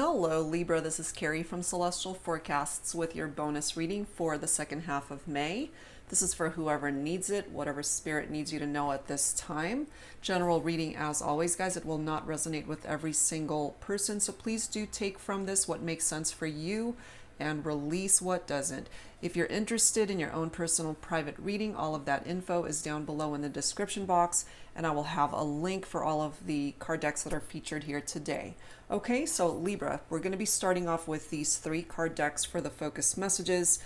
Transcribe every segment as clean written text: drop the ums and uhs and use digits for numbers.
Hello Libra, this is Carrie from Celestial Forecasts with your bonus reading for the second half of May. This is for whoever needs it, whatever spirit needs you to know at this time. General reading as always, guys. It will not resonate with every single person, so please do take from this what makes sense for you and release what doesn't. If you're interested in your own personal private reading, all of that info is down below in the description box, and I will have a link for all of the card decks that are featured here today. Okay, so Libra, we're going to be starting off with these 3 card decks for the focus messages.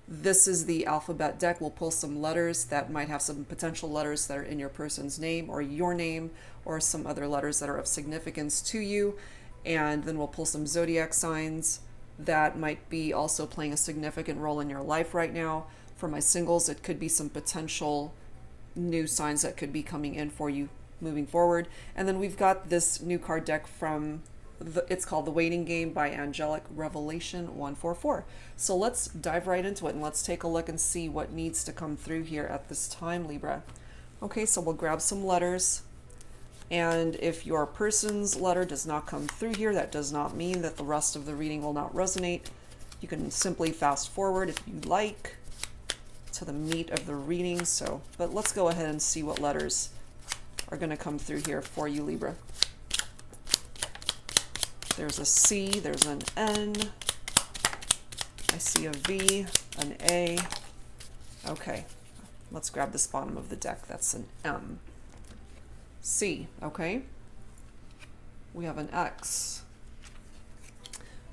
This is the alphabet deck. We'll pull some letters that might have some potential letters that are in your person's name or your name, or some other letters that are of significance to you. And then we'll pull some zodiac signs that might be also playing a significant role in your life right now. For my singles, it could be some potential new signs that could be coming in for you moving forward. And then we've got this new card deck from it's called The Waiting Game by Angelic Revelation 144. So let's dive right into it and let's take a look and see what needs to come through here at this time, Libra. Okay, so we'll grab some letters. And if your person's letter does not come through here, that does not mean that the rest of the reading will not resonate. You can simply fast forward if you like to the meat of the reading. But let's go ahead and see what letters are going to come through here for you, Libra. There's a C, there's an N, I see a V, an A. Okay, let's grab this bottom of the deck. That's an M. C, okay. We have an X.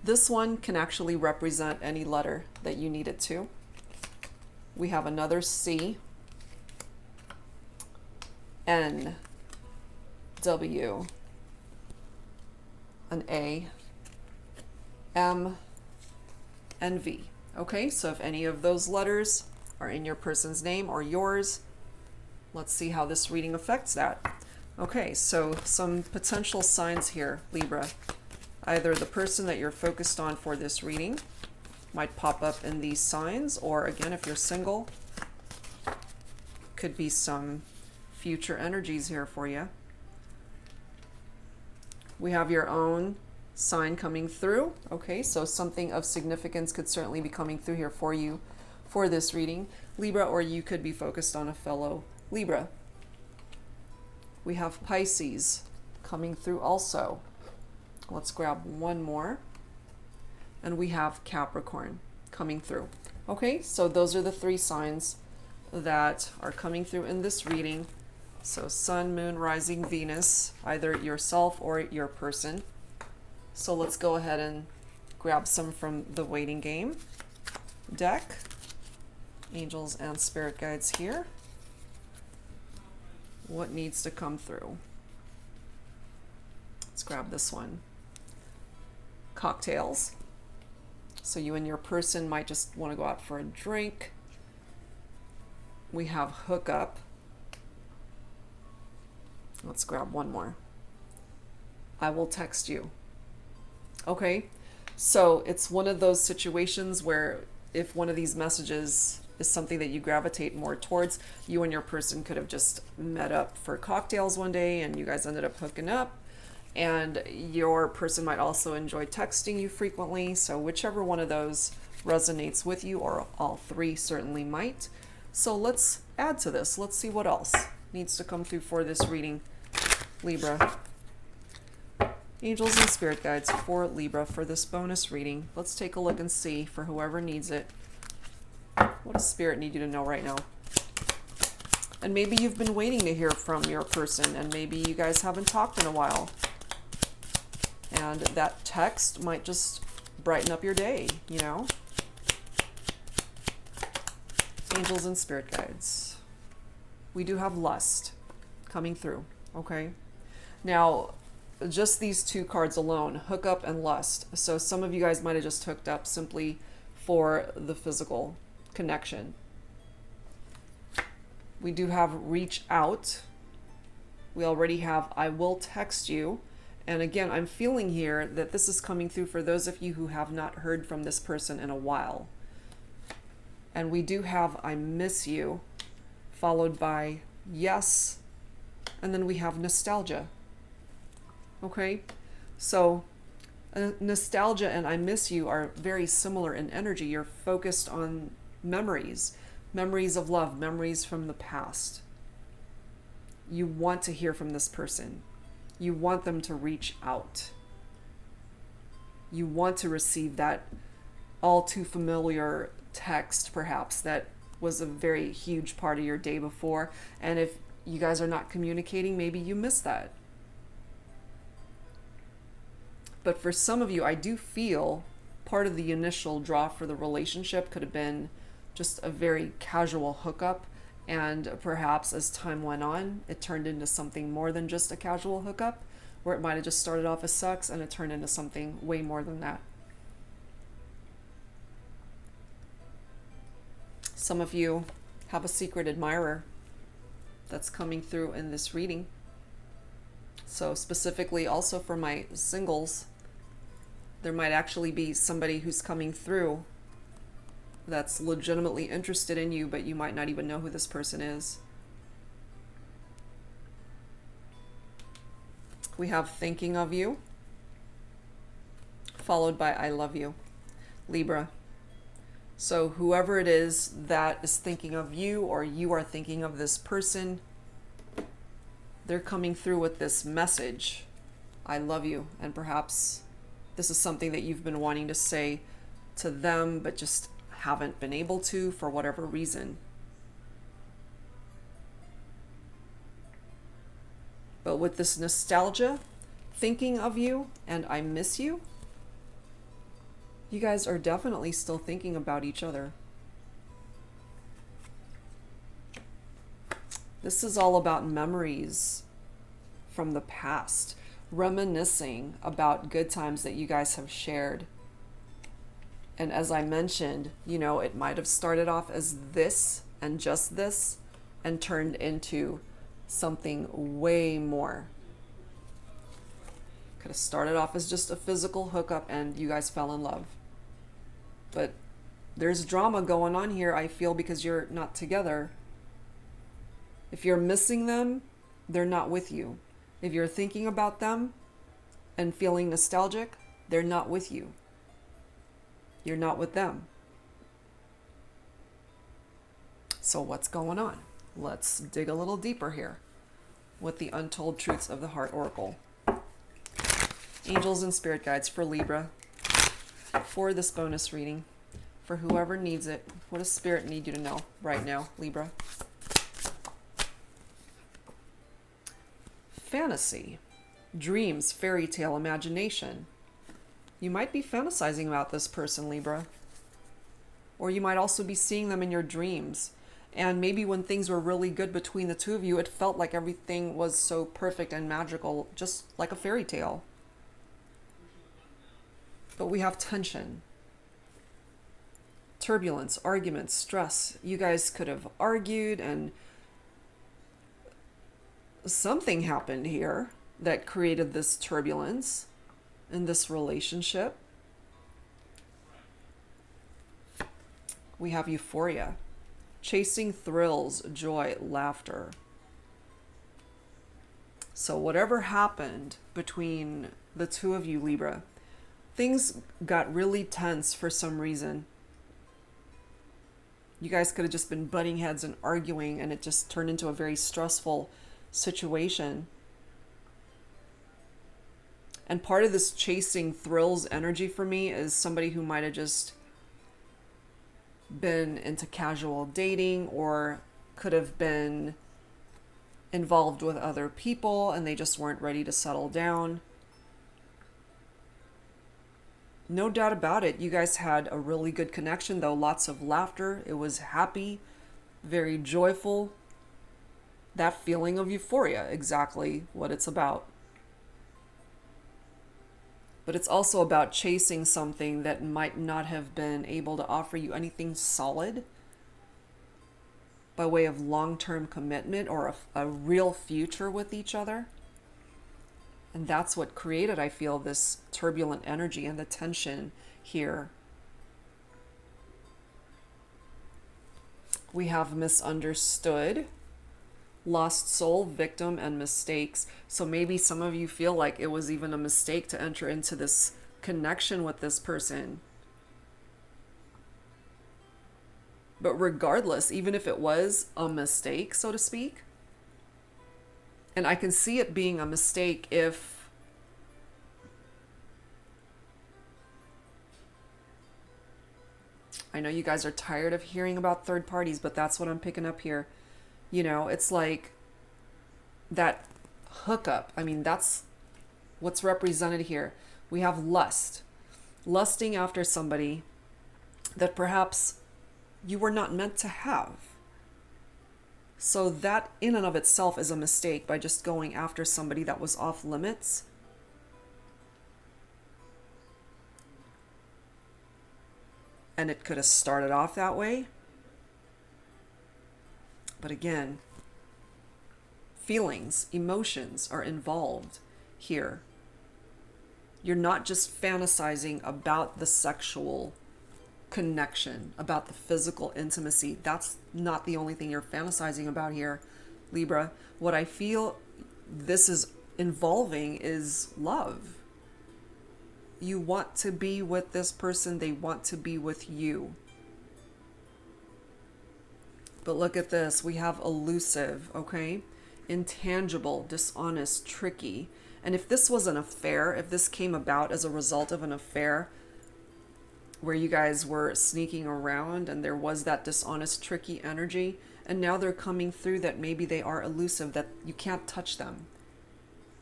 This one can actually represent any letter that you need it to. We have another C, N, W, an A, M, and V. Okay, so if any of those letters are in your person's name or yours, let's see how this reading affects that. Okay, so some potential signs here, Libra. Either the person that you're focused on for this reading might pop up in these signs, or again, if you're single, could be some future energies here for you. We have your own sign coming through. Okay, so something of significance could certainly be coming through here for you for this reading, Libra, or you could be focused on a fellow Libra. We have Pisces coming through also. Let's grab one more. And we have Capricorn coming through. Okay, so those are the 3 signs that are coming through in this reading. So Sun, Moon, Rising, Venus, either yourself or your person. So let's go ahead and grab some from the Waiting Game deck. Angels and spirit guides here. What needs to come through? Let's grab this one. Cocktails. So you and your person might just want to go out for a drink. We have hookup. Let's grab one more. I will text you. Okay, so it's one of those situations where if one of these messages is something that you gravitate more towards, you and your person could have just met up for cocktails one day and you guys ended up hooking up, and your person might also enjoy texting you frequently. So whichever one of those resonates with you, or all 3 certainly might. So let's add to this. Let's see what else needs to come through for this reading, Libra. Angels and spirit guides for Libra for this bonus reading. Let's take a look and see for whoever needs it. What does spirit need you to know right now? And maybe you've been waiting to hear from your person, and maybe you guys haven't talked in a while. And that text might just brighten up your day, you know? Angels and spirit guides. We do have lust coming through, okay? Now, just these 2 cards alone, hookup and lust. So some of you guys might have just hooked up simply for the physical connection. We do have reach out. We already have I will text you. And again, I'm feeling here that this is coming through for those of you who have not heard from this person in a while. And we do have I miss you, followed by yes, and then we have nostalgia. Okay, so Nostalgia and I miss you are very similar in energy. You're focused on memories, memories of love, memories from the past. You want to hear from this person. You want them to reach out. You want to receive that all too familiar text, perhaps, that was a very huge part of your day before. And if you guys are not communicating, maybe you miss that. But for some of you, I do feel part of the initial draw for the relationship could have been just a very casual hookup. And perhaps as time went on, it turned into something more than just a casual hookup, where it might have just started off as sex and it turned into something way more than that. Some of you have a secret admirer that's coming through in this reading. So specifically also for my singles, there might actually be somebody who's coming through that's legitimately interested in you, but you might not even know who this person is. We have thinking of you, followed by I love you, Libra. So whoever it is that is thinking of you, or you are thinking of this person, they're coming through with this message, I love you. And perhaps this is something that you've been wanting to say to them, but just haven't been able to for whatever reason. But with this nostalgia, thinking of you, and I miss you, you guys are definitely still thinking about each other. This is all about memories from the past, reminiscing about good times that you guys have shared. And as I mentioned, you know, it might have started off as this and just this and turned into something way more. Could have started off as just a physical hookup and you guys fell in love. But there's drama going on here, I feel, because you're not together. If you're missing them, they're not with you. If you're thinking about them and feeling nostalgic, they're not with you. You're not with them. So what's going on? Let's dig a little deeper here with the Untold Truths of the Heart Oracle. Angels and Spirit Guides for Libra for this bonus reading. For whoever needs it, what does Spirit need you to know right now, Libra? Fantasy, dreams, fairy tale, imagination. You might be fantasizing about this person, Libra. Or you might also be seeing them in your dreams. And maybe when things were really good between the two of you, it felt like everything was so perfect and magical, just like a fairy tale. But we have tension, turbulence, arguments, stress. You guys could have argued and something happened here that created this turbulence in this relationship. We have euphoria, chasing thrills, joy, laughter. So whatever happened between the two of you, Libra, things got really tense for some reason. You guys could have just been butting heads and arguing, and it just turned into a very stressful situation. And part of this chasing thrills energy for me is somebody who might have just been into casual dating, or could have been involved with other people and they just weren't ready to settle down. No doubt about it, you guys had a really good connection, though. Lots of laughter. It was happy, very joyful. That feeling of euphoria, exactly what it's about. But it's also about chasing something that might not have been able to offer you anything solid by way of long-term commitment or a real future with each other. And that's what created, I feel, this turbulent energy and the tension here. We have misunderstood, lost soul, victim, and mistakes. So maybe some of you feel like it was even a mistake to enter into this connection with this person. But regardless, even if it was a mistake, so to speak, and I can see it being a mistake if I know you guys are tired of hearing about third parties, but that's what I'm picking up here. You know, it's like that hookup. I mean, that's what's represented here. We have lust, lusting after somebody that perhaps you were not meant to have. So that in and of itself is a mistake by just going after somebody that was off limits. And it could have started off that way. But again, feelings, emotions are involved here. You're not just fantasizing about the sexual connection, about the physical intimacy. That's not the only thing you're fantasizing about here, Libra. What I feel this is involving is love. You want to be with this person, they want to be with you. But look at this, we have elusive, okay? Intangible, dishonest, tricky. And if this was an affair, if this came about as a result of an affair where you guys were sneaking around and there was that dishonest, tricky energy, and now they're coming through that maybe they are elusive, that you can't touch them.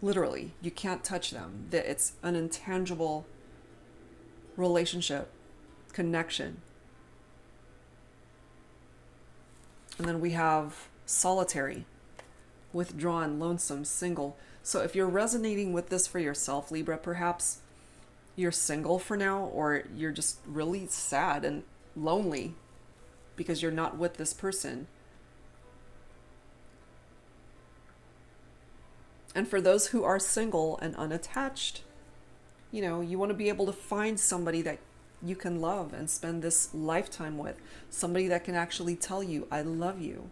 Literally, you can't touch them. That it's an intangible relationship, connection. And then we have solitary, withdrawn, lonesome, single. So if you're resonating with this for yourself, Libra, perhaps you're single for now, or you're just really sad and lonely because you're not with this person. And for those who are single and unattached, you know, you want to be able to find somebody that you can love and spend this lifetime with. Somebody that can actually tell you, I love you.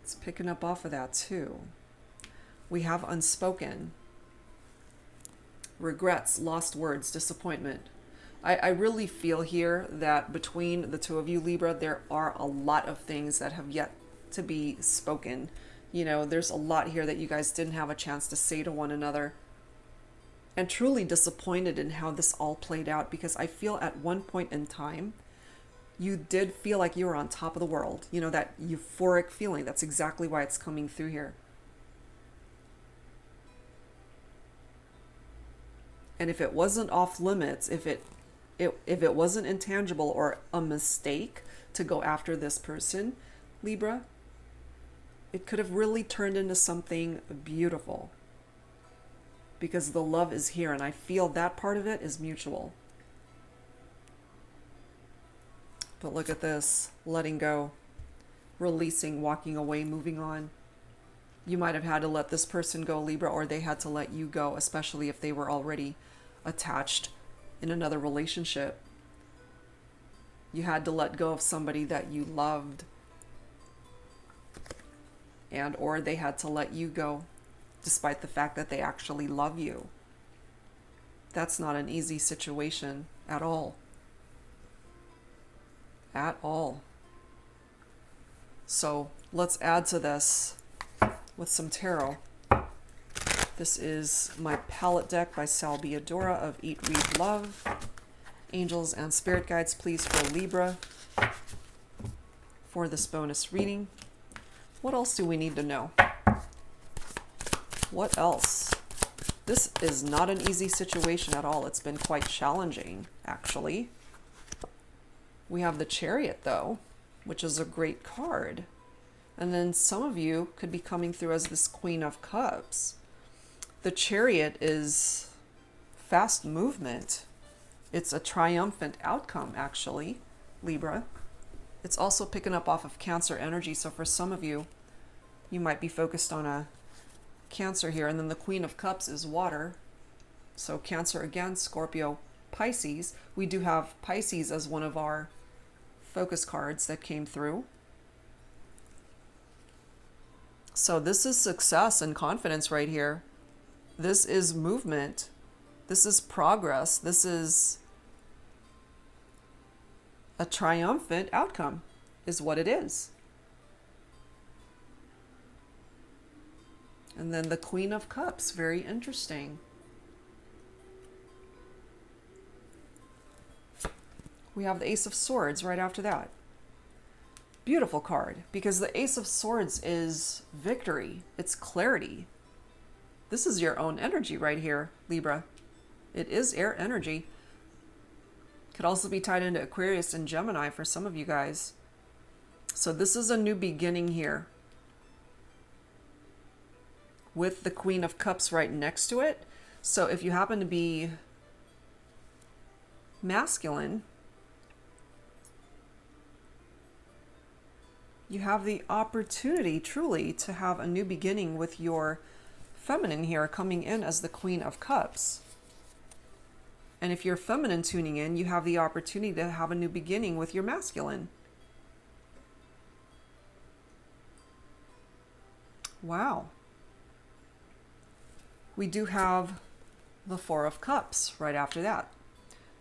It's picking up off of that too. We have unspoken, regrets, lost words, disappointment. I really feel here that between the two of you, Libra, there are a lot of things that have yet to be spoken. You know, there's a lot here that you guys didn't have a chance to say to one another. And truly disappointed in how this all played out, because I feel at one point in time, you did feel like you were on top of the world. You know, that euphoric feeling. That's exactly why it's coming through here. And if it wasn't off limits, if it wasn't intangible or a mistake to go after this person, Libra, it could have really turned into something beautiful. Because the love is here, and I feel that part of it is mutual. But look at this, letting go, releasing, walking away, moving on. You might have had to let this person go, Libra, or they had to let you go, especially if they were already attached in another relationship. You had to let go of somebody that you loved, and or they had to let you go, despite the fact that they actually love you. That's not an easy situation at all. At all. So let's add to this with some tarot. This is my palette deck by Biadora of Eat, Read, Love. Angels and spirit guides, please, for Libra for this bonus reading. What else do we need to know? What else? This is not an easy situation at all. It's been quite challenging, actually. We have the Chariot, though, which is a great card. And then some of you could be coming through as this Queen of Cups. The Chariot is fast movement. It's a triumphant outcome, actually, Libra. It's also picking up off of Cancer energy. So for some of you, you might be focused on a Cancer here. And then the Queen of Cups is water. So Cancer again, Scorpio, Pisces. We do have Pisces as one of our focus cards that came through. So this is success and confidence right here. This is movement. This is progress. This is a triumphant outcome, is what it is. And then the Queen of Cups, very interesting. We have the Ace of Swords right after that. Beautiful card, because the Ace of Swords is victory. It's clarity. This is your own energy right here, Libra. It is air energy. Could also be tied into Aquarius and Gemini for some of you guys. So this is a new beginning here, with the Queen of Cups right next to it. So if you happen to be masculine, you have the opportunity truly to have a new beginning with your feminine here coming in as the Queen of Cups. And if you're feminine tuning in, you have the opportunity to have a new beginning with your masculine. Wow. We do have the Four of Cups right after that.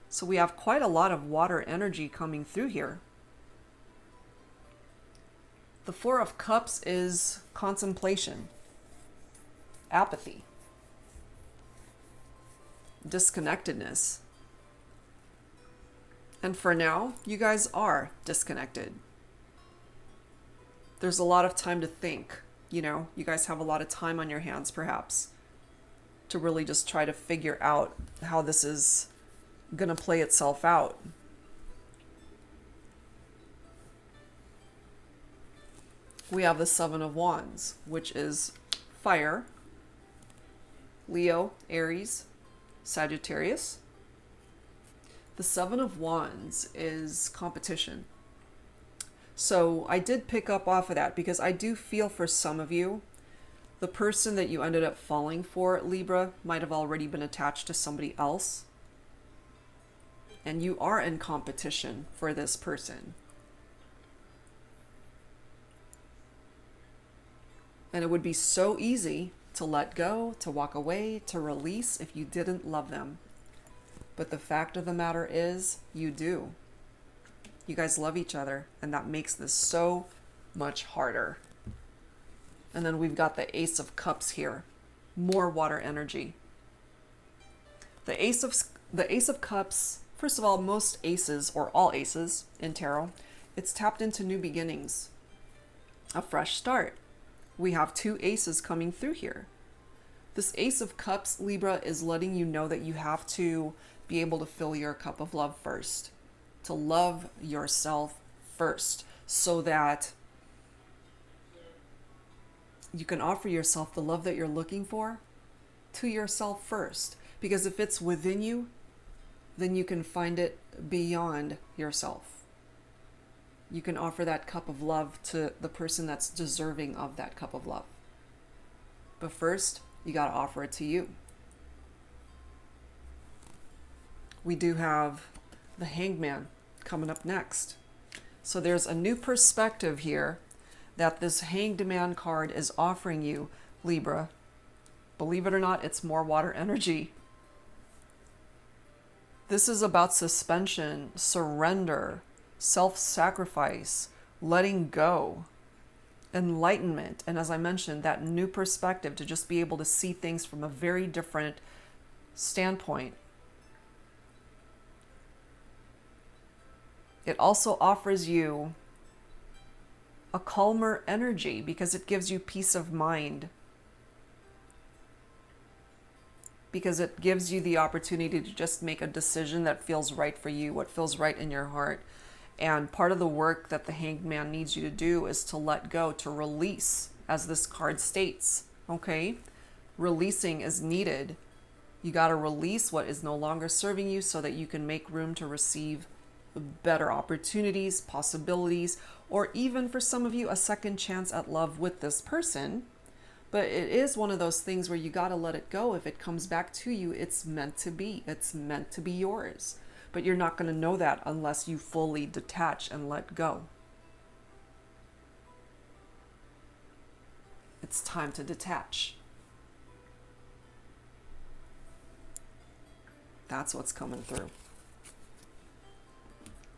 So we have quite a lot of water energy coming through here. The Four of Cups is contemplation, apathy, disconnectedness. And for now, you guys are disconnected. There's a lot of time to think. You guys have a lot of time on your hands, perhaps, to really just try to figure out how this is going to play itself out. We have the Seven of Wands, which is fire, Leo, Aries, Sagittarius. The Seven of Wands is competition. So I did pick up off of that because I do feel for some of you, the person that you ended up falling for, Libra, might have already been attached to somebody else. And you are in competition for this person. And it would be so easy to let go, to walk away, to release if you didn't love them. But the fact of the matter is, you do. You guys love each other, and that makes this so much harder. And then we've got the Ace of Cups here. More water energy. The Ace of Cups, first of all, most aces, or all aces in tarot, it's tapped into new beginnings. A fresh start. We have two aces coming through here. This Ace of Cups, Libra, is letting you know that you have to be able to fill your cup of love first. To love yourself first, so that you can offer yourself the love that you're looking for to yourself first. Because if it's within you, then you can find it beyond yourself. You can offer that cup of love to the person that's deserving of that cup of love. But first, you got to offer it to you. We do have the Hangman coming up next. So there's a new perspective here that this Hanged Man card is offering you, Libra. Believe it or not, it's more water energy. This is about suspension, surrender, self-sacrifice, letting go, enlightenment, and as I mentioned, that new perspective to just be able to see things from a very different standpoint. It also offers you a calmer energy because it gives you peace of mind. Because it gives you the opportunity to just make a decision that feels right for you, what feels right in your heart. And part of the work that the Hanged Man needs you to do is to let go, to release, as this card states, okay? Releasing is needed. You got to release what is no longer serving you so that you can make room to receive better opportunities, possibilities, or even for some of you, a second chance at love with this person. But it is one of those things where you got to let it go. If it comes back to you, it's meant to be. It's meant to be yours. But you're not going to know that unless you fully detach and let go. It's time to detach. That's what's coming through.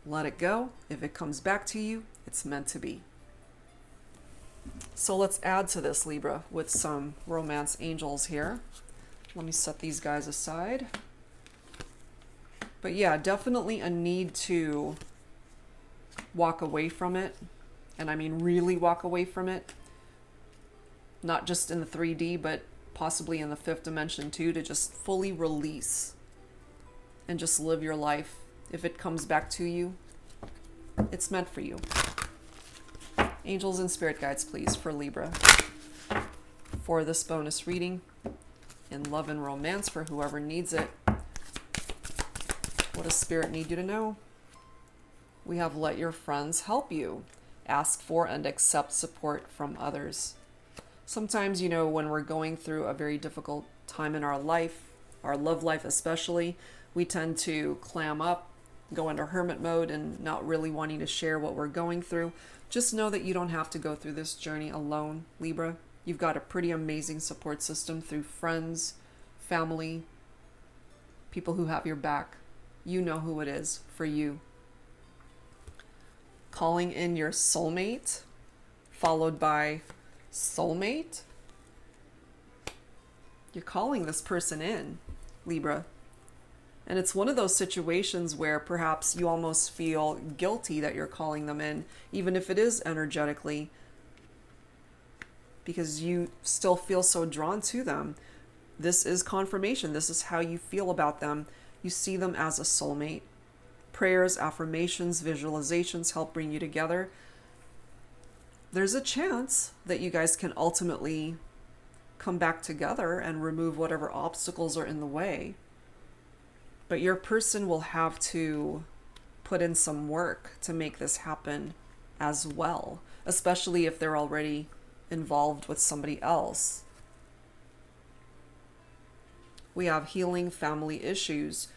Let it go. If it comes back to you, it's meant to be. So let's add to this, Libra, with some romance angels here. Let me set these guys aside. But yeah, definitely a need to walk away from it. And I mean really walk away from it. Not just in the 3D, but possibly in the 5th dimension too, to just fully release and just live your life. If it comes back to you, it's meant for you. Angels and spirit guides, please, for Libra. For this bonus reading in love and romance for whoever needs it. What does spirit need you to know? We have let your friends help you. Ask for and accept support from others. Sometimes, you know, when we're going through a very difficult time in our life, our love life especially, we tend to clam up, go into hermit mode and not really wanting to share what we're going through. Just know that you don't have to go through this journey alone, Libra. You've got a pretty amazing support system through friends, family, people who have your back. You know who it is for you. Calling in your soulmate, followed by soulmate. You're calling this person in, Libra. And it's one of those situations where perhaps you almost feel guilty that you're calling them in, even if it is energetically, because you still feel so drawn to them. This is confirmation. This is how you feel about them. You see them as a soulmate. Prayers, affirmations, visualizations help bring you together. There's a chance that you guys can ultimately come back together and remove whatever obstacles are in the way. But your person will have to put in some work to make this happen as well, especially if they're already involved with somebody else. We have healing family issues.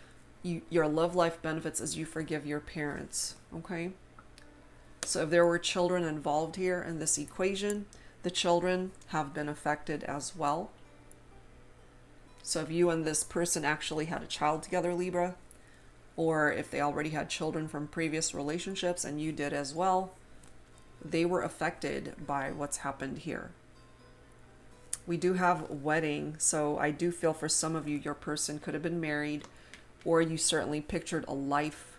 Your love life benefits as you forgive your parents, okay? So if there were children involved here in this equation, the children have been affected as well. So if you and this person actually had a child together, Libra, or if they already had children from previous relationships and you did as well, they were affected by what's happened here. We do have wedding, so I do feel for some of you, your person could have been married, or you certainly pictured a life,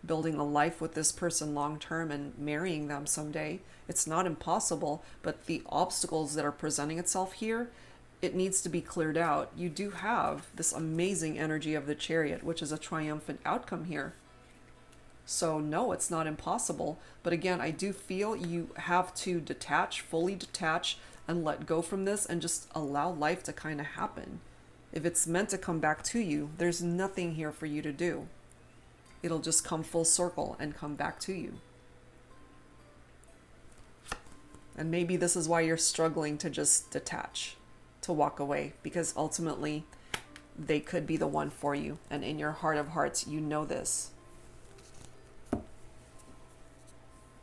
building a life with this person long term and marrying them someday. It's not impossible, but the obstacles that are presenting itself here, it needs to be cleared out. You do have this amazing energy of the Chariot, which is a triumphant outcome here. So no, it's not impossible. But again, I do feel you have to detach, fully detach, and let go from this and just allow life to kind of happen. If it's meant to come back to you, there's nothing here for you to do. It'll just come full circle and come back to you. And maybe this is why you're struggling to just detach, to walk away, because ultimately they could be the one for you. And in your heart of hearts, you know this.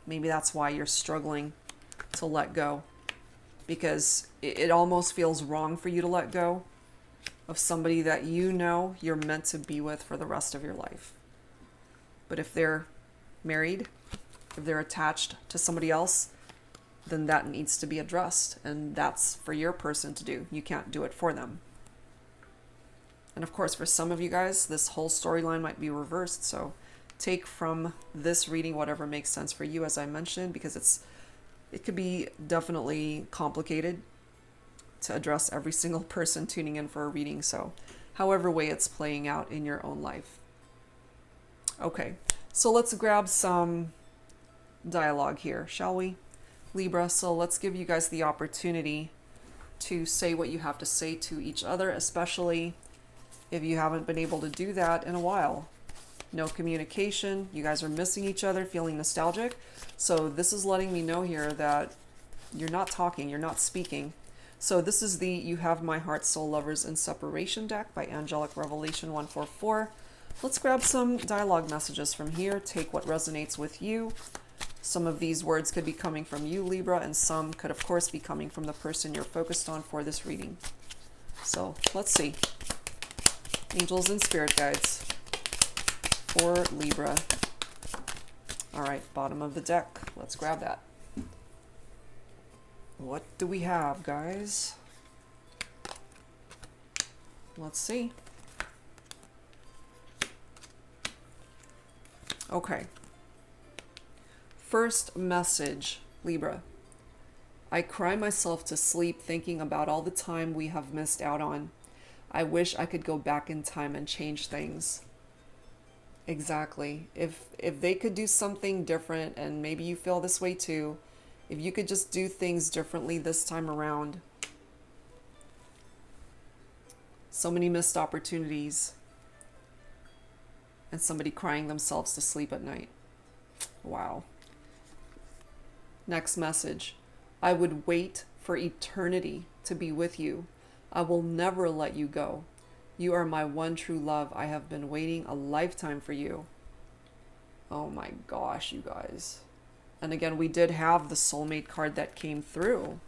Maybe that's why you're struggling to let go, because it almost feels wrong for you to let go of somebody that you know you're meant to be with for the rest of your life. But if they're married, if they're attached to somebody else, then that needs to be addressed. And that's for your person to do. You can't do it for them. And of course, for some of you guys, this whole storyline might be reversed. So take from this reading whatever makes sense for you, as I mentioned, because it could be definitely complicated to address every single person tuning in for a reading. So however way it's playing out in your own life. Okay, so let's grab some dialogue here, shall we, Libra? So let's give you guys the opportunity to say what you have to say to each other, especially if you haven't been able to do that in a while. No communication, you guys are missing each other, feeling nostalgic. So this is letting me know here that you're not talking, you're not speaking. So this is the You Have My Heart, Soul Lovers in Separation deck by Angelic Revelation 144. Let's grab some dialogue messages from here. Take what resonates with you. Some of these words could be coming from you, Libra, and some could, of course, be coming from the person you're focused on for this reading. So let's see. Angels and spirit guides for Libra. All right, bottom of the deck. Let's grab that. What do we have, guys? Let's see. Okay. First message, Libra. I cry myself to sleep thinking about all the time we have missed out on. I wish I could go back in time and change things. Exactly. If they could do something different, and maybe you feel this way too, if you could just do things differently this time around. So many missed opportunities. And somebody crying themselves to sleep at night. Wow. Next message. I would wait for eternity to be with you. I will never let you go. You are my one true love. I have been waiting a lifetime for you. Oh my gosh, you guys. And again, we did have the soulmate card that came through.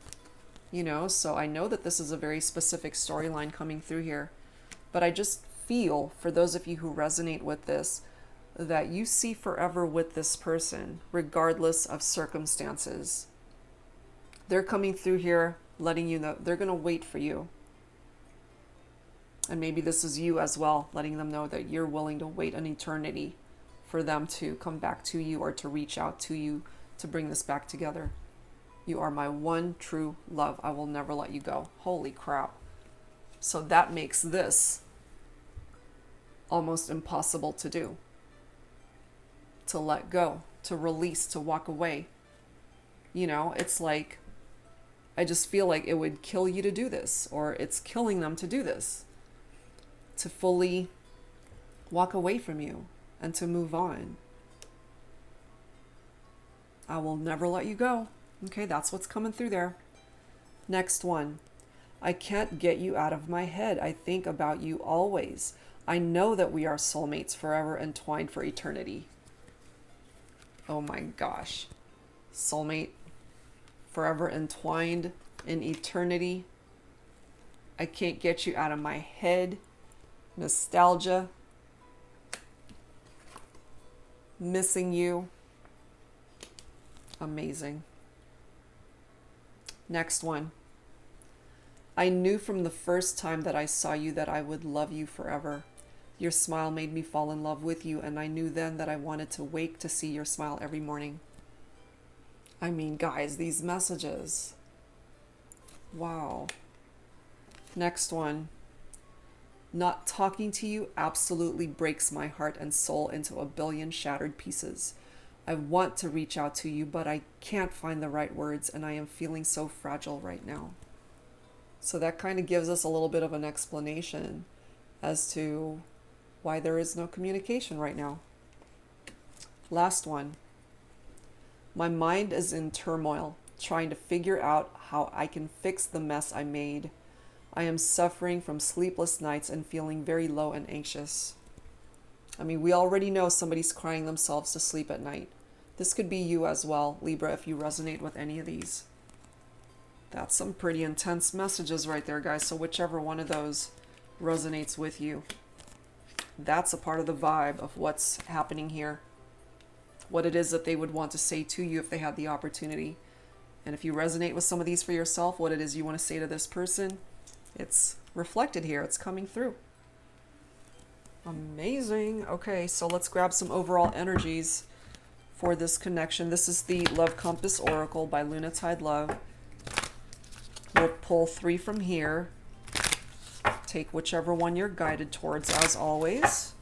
You know, so I know that this is a very specific storyline coming through here. But I just feel, for those of you who resonate with this, that you see forever with this person, regardless of circumstances. They're coming through here, letting you know they're going to wait for you. And maybe this is you as well, letting them know that you're willing to wait an eternity for them to come back to you or to reach out to you to bring this back together. You are my one true love. I will never let you go. Holy crap. So that makes this almost impossible to do. To let go, to release, to walk away. You know, it's like, I just feel like it would kill you to do this, or it's killing them to do this. To fully walk away from you and to move on. I will never let you go. Okay, that's what's coming through there. Next one. I can't get you out of my head. I think about you always. I know that we are soulmates forever entwined for eternity. Oh my gosh. Soulmate forever entwined in eternity. I can't get you out of my head. Nostalgia. Missing you. Amazing. Next one. I knew from the first time that I saw you that I would love you forever. Your smile made me fall in love with you, and I knew then that I wanted to wake to see your smile every morning. I mean, guys, these messages. Wow. Next one. Not talking to you absolutely breaks my heart and soul into a billion shattered pieces. I want to reach out to you, but I can't find the right words, and I am feeling so fragile right now. So that kind of gives us a little bit of an explanation as to why there is no communication right now. Last one. My mind is in turmoil, trying to figure out how I can fix the mess I made. I am suffering from sleepless nights and feeling very low and anxious. I mean, we already know somebody's crying themselves to sleep at night. This could be you as well, Libra, if you resonate with any of these. That's some pretty intense messages right there, guys. So whichever one of those resonates with you, that's a part of the vibe of what's happening here. What it is that they would want to say to you if they had the opportunity. And if you resonate with some of these for yourself, what it is you want to say to this person, it's reflected here. It's coming through. Amazing. Okay, so let's grab some overall energies for this connection. This is the Love Compass Oracle by Lunatide Love. We'll pull 3 from here. Take whichever one you're guided towards, as always,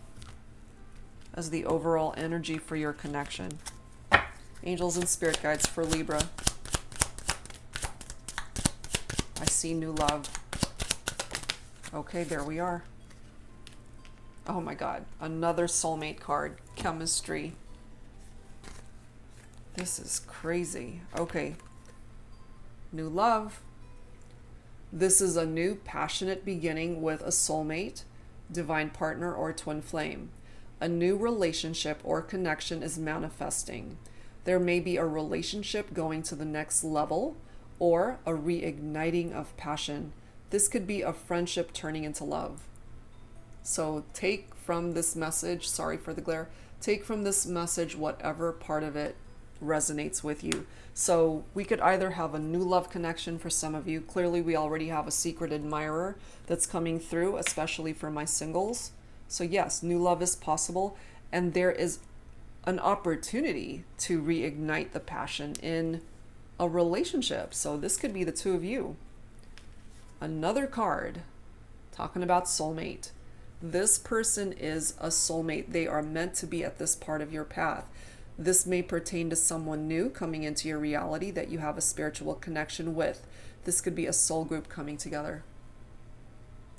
as the overall energy for your connection. Angels and spirit guides for Libra. I see new love. Okay, there we are. Oh my God, another soulmate card. Chemistry. This is crazy. Okay. New love. This is a new passionate beginning with a soulmate, divine partner, or twin flame. A new relationship or connection is manifesting. There may be a relationship going to the next level or a reigniting of passion. This could be a friendship turning into love. So take from this message, sorry for the glare, take from this message whatever part of it resonates with you. So we could either have a new love connection for some of you. Clearly we already have a secret admirer that's coming through, especially for my singles. So yes, new love is possible, and there is an opportunity to reignite the passion in a relationship. So this could be the two of you. Another card talking about soulmate. This person is a soulmate. They are meant to be at this part of your path. This may pertain to someone new coming into your reality that you have a spiritual connection with. This could be a soul group coming together.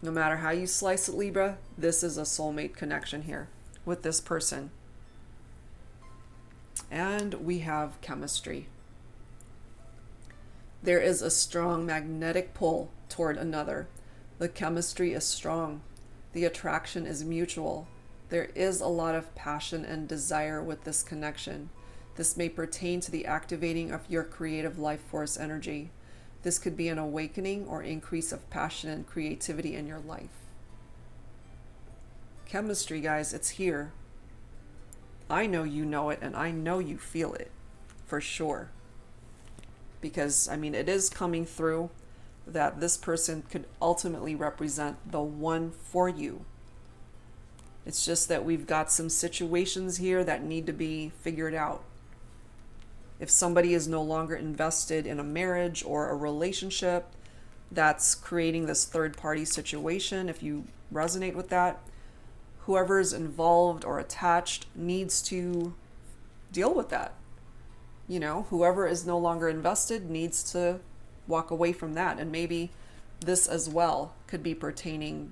No matter how you slice it, Libra, this is a soulmate connection here with this person. And we have chemistry. There is a strong magnetic pull toward another. The chemistry is strong. The attraction is mutual. There is a lot of passion and desire with this connection. This may pertain to the activating of your creative life force energy. This could be an awakening or increase of passion and creativity in your life. Chemistry, guys, it's here. I know you know it, and I know you feel it for sure. Because, I mean, it is coming through that this person could ultimately represent the one for you. It's just that we've got some situations here that need to be figured out. If somebody is no longer invested in a marriage or a relationship, that's creating this third-party situation. If you resonate with that, whoever is involved or attached needs to deal with that. You know, whoever is no longer invested needs to walk away from that. And maybe this as well could be pertaining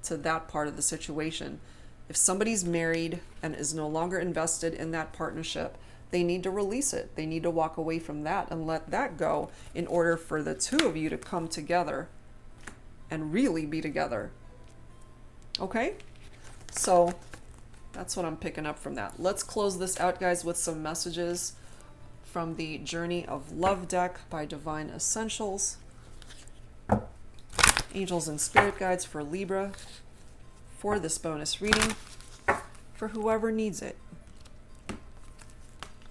to that part of the situation. If somebody's married and is no longer invested in that partnership, they need to release it. They need to walk away from that and let that go in order for the two of you to come together and really be together. Okay? So that's what I'm picking up from that. Let's close this out, guys, with some messages from the Journey of Love deck by Divine Essentials. Angels and Spirit Guides for Libra for this bonus reading for whoever needs it.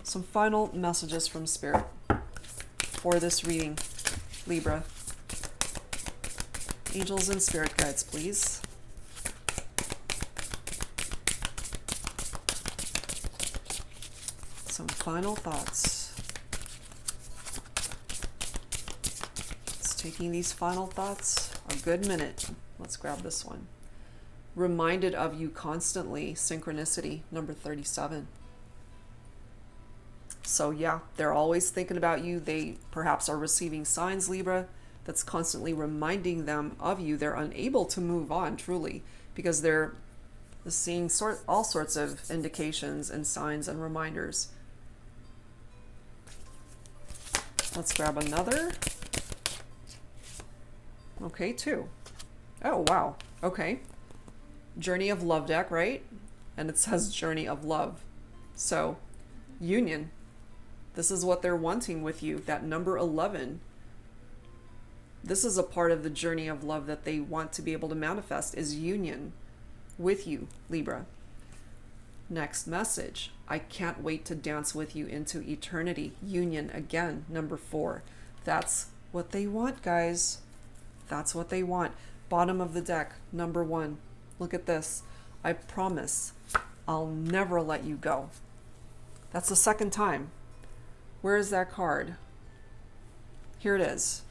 Some final messages from Spirit for this reading, Libra. Angels and Spirit Guides, please. Some final thoughts. It's taking these final thoughts a good minute. Let's grab this one. Reminded of you constantly, synchronicity, number 37. So yeah, they're always thinking about you. They perhaps are receiving signs, Libra, that's constantly reminding them of you. They're unable to move on, truly, because they're seeing all sorts of indications and signs and reminders. Let's grab another. Okay, 2. Oh, wow. Okay. Journey of Love deck, right? And it says Journey of Love. So, union. This is what they're wanting with you, that number 11. This is a part of the journey of love that they want to be able to manifest, is union with you, Libra. Next message. I can't wait to dance with you into eternity. Union again, number 4. That's what they want, guys. That's what they want. Bottom of the deck, number 1. Look at this. I promise I'll never let you go. That's the second time. Where is that card? Here it is.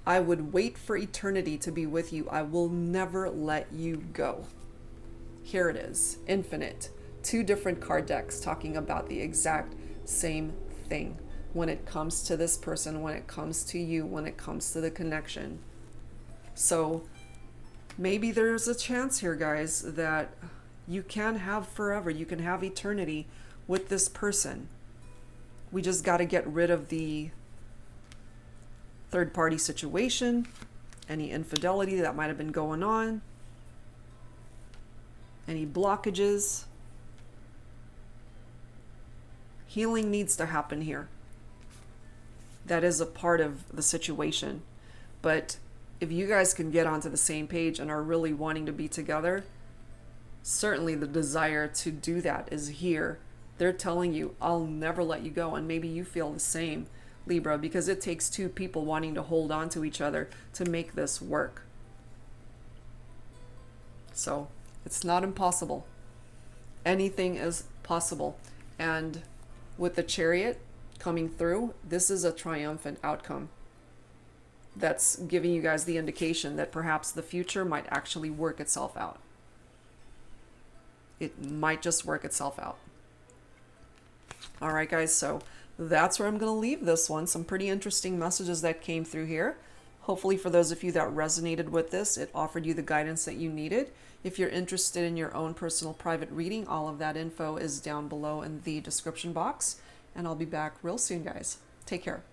I would wait for eternity to be with you. I will never let you go. Here it is. Infinite. 2 different card decks talking about the exact same thing. When it comes to this person, when it comes to you, when it comes to the connection. So maybe there's a chance here, guys, that you can have forever. You can have eternity with this person. We just got to get rid of the third-party situation, any infidelity that might have been going on, any blockages. Healing needs to happen here. That is a part of the situation. But if you guys can get onto the same page and are really wanting to be together, certainly the desire to do that is here. They're telling you, I'll never let you go. And maybe you feel the same, Libra, because it takes two people wanting to hold on to each other to make this work. So it's not impossible. Anything is possible. And with the Chariot coming through, this is a triumphant outcome. That's giving you guys the indication that perhaps the future might actually work itself out. It might just work itself out. All right, guys, so that's where I'm going to leave this one. Some pretty interesting messages that came through here. Hopefully for those of you that resonated with this, it offered you the guidance that you needed. If you're interested in your own personal private reading, all of that info is down below in the description box. And I'll be back real soon, guys. Take care.